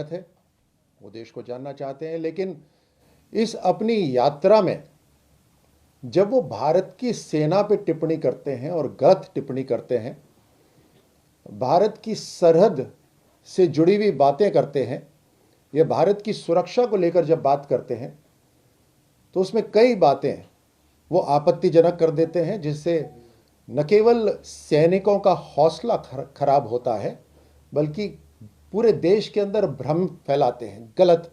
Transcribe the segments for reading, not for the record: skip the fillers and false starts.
स्वागत है, वो देश को जानना चाहते हैं। लेकिन इस अपनी यात्रा में जब वो भारत की सेना पे टिप्पणी करते हैं और गलत टिप्पणी करते हैं, भारत की सरहद से जुड़ी हुई बातें करते हैं, या भारत की सुरक्षा को लेकर जब बात करते हैं, तो उसमें कई बातें वो आपत्तिजनक कर देते हैं, जिससे न केवल सैनिकों का हौसला खराब होता है, बल्कि पूरे देश के अंदर भ्रम फैलाते हैं, गलत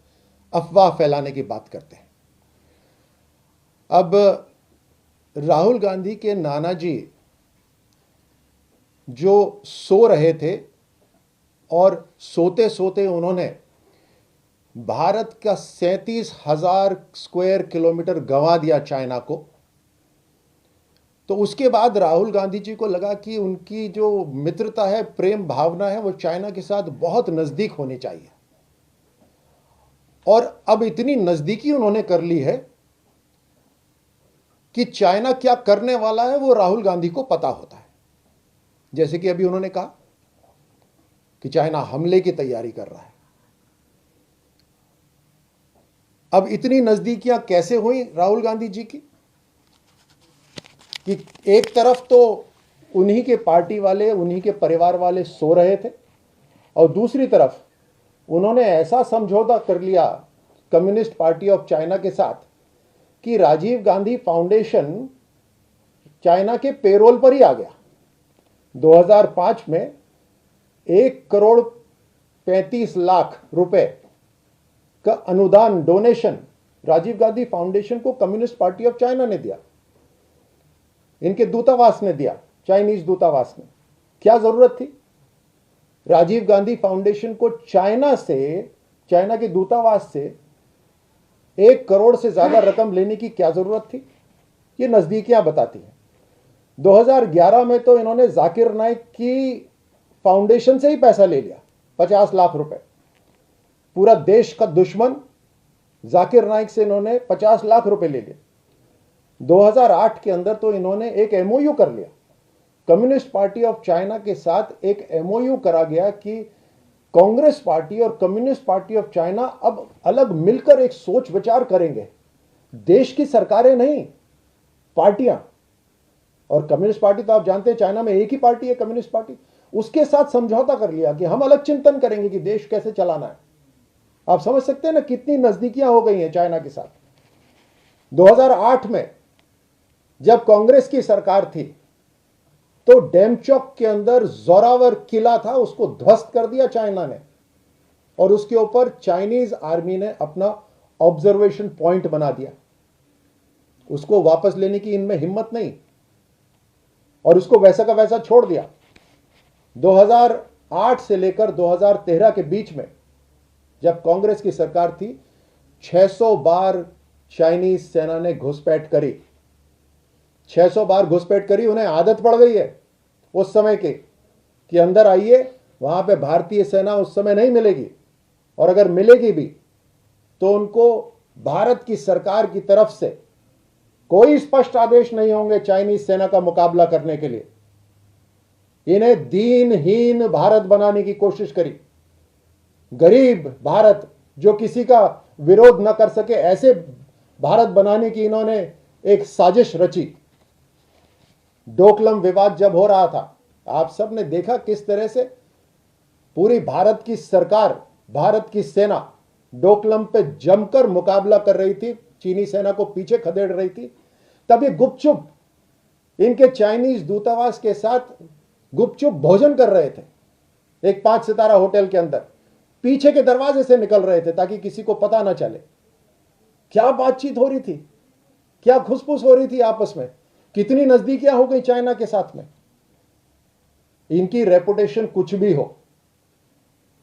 अफवाह फैलाने की बात करते हैं। अब राहुल गांधी के नाना जी जो सो रहे थे और सोते सोते उन्होंने भारत का 37,000 स्क्वायर किलोमीटर गंवा दिया चाइना को, तो उसके बाद राहुल गांधी जी को लगा कि उनकी जो मित्रता है, प्रेम भावना है, वो चाइना के साथ बहुत नजदीक होनी चाहिए। और अब इतनी नजदीकी उन्होंने कर ली है कि चाइना क्या करने वाला है वो राहुल गांधी को पता होता है। जैसे कि अभी उन्होंने कहा कि चाइना हमले की तैयारी कर रहा है। अब इतनी नजदीकियां कैसे हुई राहुल गांधी जी की कि एक तरफ तो उन्हीं के पार्टी वाले, उन्हीं के परिवार वाले सो रहे थे, और दूसरी तरफ उन्होंने ऐसा समझौता कर लिया कम्युनिस्ट पार्टी ऑफ चाइना के साथ कि राजीव गांधी फाउंडेशन चाइना के पेरोल पर ही आ गया। 2005 में 1,35,00,000 रुपए का अनुदान, डोनेशन राजीव गांधी फाउंडेशन को कम्युनिस्ट पार्टी ऑफ चाइना ने दिया, इनके दूतावास ने दिया, चाइनीज दूतावास ने। क्या जरूरत थी राजीव गांधी फाउंडेशन को चाइना के दूतावास से 1 करोड़ से ज्यादा रकम लेने की? क्या जरूरत थी? ये नजदीकियां बताती हैं। 2011 में तो इन्होंने जाकिर नाइक की फाउंडेशन से ही पैसा ले लिया, 50 लाख रुपए। पूरा देश का दुश्मन जाकिर नाइक से इन्होंने 50 लाख रुपए ले लिए। 2008 के अंदर तो इन्होंने एक एमओयू कर लिया कम्युनिस्ट पार्टी ऑफ चाइना के साथ। एक एमओयू करा गया कि कांग्रेस पार्टी और कम्युनिस्ट पार्टी ऑफ चाइना अब अलग मिलकर एक सोच विचार करेंगे, देश की सरकारें नहीं, पार्टियां। और कम्युनिस्ट पार्टी तो आप जानते हैं चाइना में एक ही पार्टी है, कम्युनिस्ट पार्टी। उसके साथ समझौता कर लिया कि हम अलग चिंतन करेंगे कि देश कैसे चलाना है। आप समझ सकते हैं ना कितनी नजदीकियां हो गई हैं चाइना के साथ। 2008 में जब कांग्रेस की सरकार थी तो डेमचौक के अंदर जोरावर किला था, उसको ध्वस्त कर दिया चाइना ने, और उसके ऊपर चाइनीज आर्मी ने अपना ऑब्जर्वेशन पॉइंट बना दिया। उसको वापस लेने की इनमें हिम्मत नहीं, और उसको वैसा का वैसा छोड़ दिया। 2008 से लेकर 2013 के बीच में जब कांग्रेस की सरकार थी, 600 बार चाइनीज सेना ने घुसपैठ करी। 600 बार घुसपैठ करी। उन्हें आदत पड़ गई है उस समय के कि अंदर आइए, वहां पे भारतीय सेना उस समय नहीं मिलेगी, और अगर मिलेगी भी तो उनको भारत की सरकार की तरफ से कोई स्पष्ट आदेश नहीं होंगे चाइनीज सेना का मुकाबला करने के लिए। इन्हें दीनहीन भारत बनाने की कोशिश करी, गरीब भारत जो किसी का विरोध न कर सके, ऐसे भारत बनाने की इन्होंने एक साजिश रची। डोकलम विवाद जब हो रहा था, आप सब ने देखा किस तरह से पूरी भारत की सरकार, भारत की सेना डोकलम पे जमकर मुकाबला कर रही थी, चीनी सेना को पीछे खदेड़ रही थी। तब ये गुपचुप इनके चाइनीज दूतावास के साथ गुपचुप भोजन कर रहे थे एक 5 सितारा होटल के अंदर, पीछे के दरवाजे से निकल रहे थे ताकि किसी को पता ना चले। क्या बातचीत हो रही थी, क्या खुसफुस हो रही थी आपस में, कितनी नजदीकियां हो गई चाइना के साथ में। इनकी रेपुटेशन कुछ भी हो,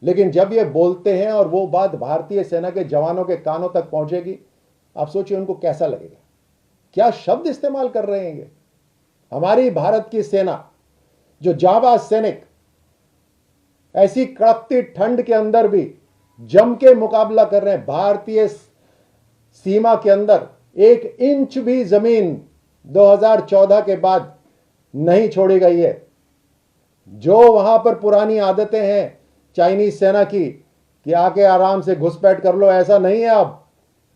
लेकिन जब ये बोलते हैं और वो बात भारतीय सेना के जवानों के कानों तक पहुंचेगी, आप सोचिए उनको कैसा लगेगा, क्या शब्द इस्तेमाल कर रहे हैं। हमारी भारत की सेना जो जाबाज सैनिक ऐसी कड़कती ठंड के अंदर भी जम के मुकाबला कर रहे हैं। भारतीय सीमा के अंदर 1 इंच भी जमीन 2014 के बाद नहीं छोड़ी गई है। जो वहां पर पुरानी आदतें हैं चाइनीज सेना की कि आके आराम से घुसपैठ कर लो, ऐसा नहीं है। अब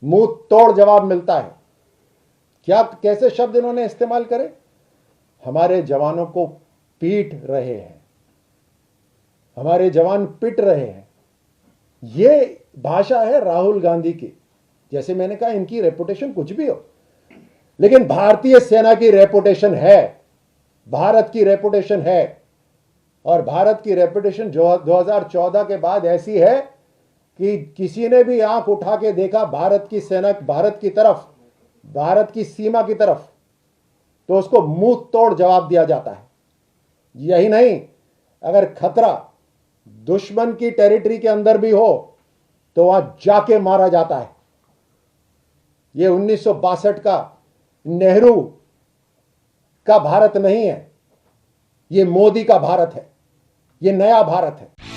मुंह तोड़ जवाब मिलता है। क्या कैसे शब्द इन्होंने इस्तेमाल करे? हमारे जवानों को पीट रहे हैं, हमारे जवान पिट रहे हैं। ये भाषा है राहुल गांधी की। जैसे मैंने कहा, इनकी रेपुटेशन कुछ भी हो, लेकिन भारतीय सेना की रेपुटेशन है, भारत की रेपुटेशन है। और भारत की रेपुटेशन 2014 के बाद ऐसी है कि किसी ने भी आंख उठा के देखा भारत की सेना, भारत की तरफ, भारत की सीमा की तरफ, तो उसको मुंह तोड़ जवाब दिया जाता है। यही नहीं, अगर खतरा दुश्मन की टेरिटरी के अंदर भी हो तो वहां जाके मारा जाता है। यह 1962 का नेहरू का भारत नहीं है, यह मोदी का भारत है, यह नया भारत है।